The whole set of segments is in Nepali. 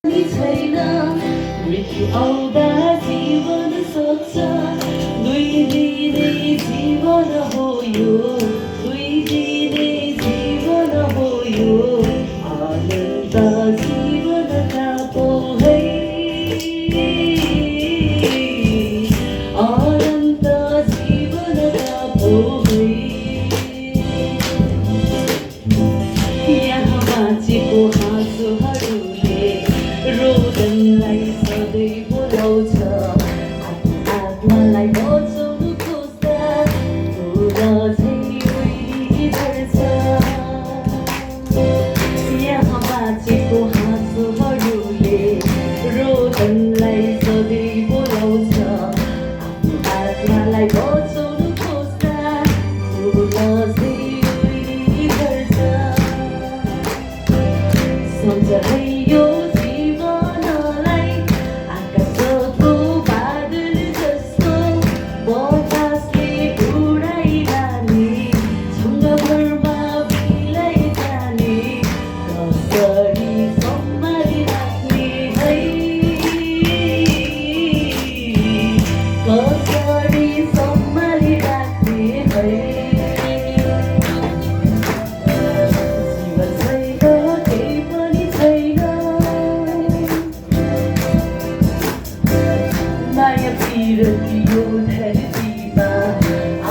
नि छैन मृत्यु आउँदा जीवन सक्छ दुई दिने जीवन हो यो दुई दिने जीवन हो यो अनन्त जीवनका पो है अनन्त जीवनका पो है यहाँ बाँचेको हाँसोहरूले रोदनलाई सधैँ बोलाउँछ आत्मालाई बचाउनु खोज्दा ढोल झै झर्छ यहाँ बाँचेको हाँसोहरूले रोदनलाई सधैँ बोलाउँछ आत्मालाई बचाउनु खोज्दा ढोल झै झर्छ सम्झदै यो जीवनलाई आकाशको बादल जस्तो बतासले उडाइरहने छङ्गभरमा बिलाइजाने कसरी सम्हालिराख्ने है कसरी सम्हालिराख्ने है माया पिरतियो धरतीमा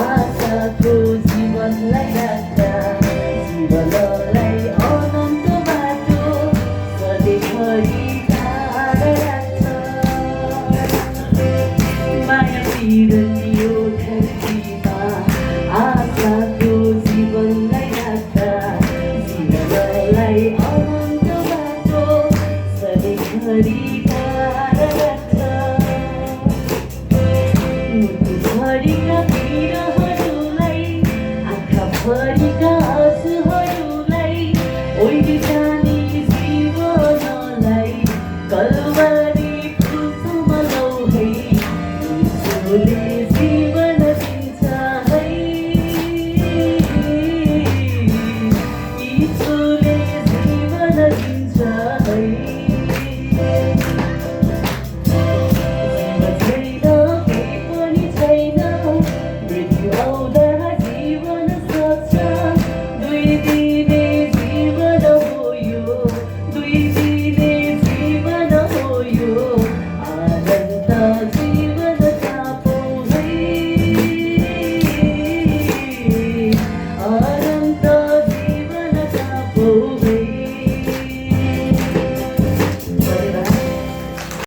आशाको जीवनलाई राख्दा जीवनलाई अनन्त बाटो सधैँभरि टाढा राख्छ माया पिरतियो धरतीमा आशाको जीवनलाई राख्दा जीवनलाई अनन्त बाटो सधैँभरि टाढा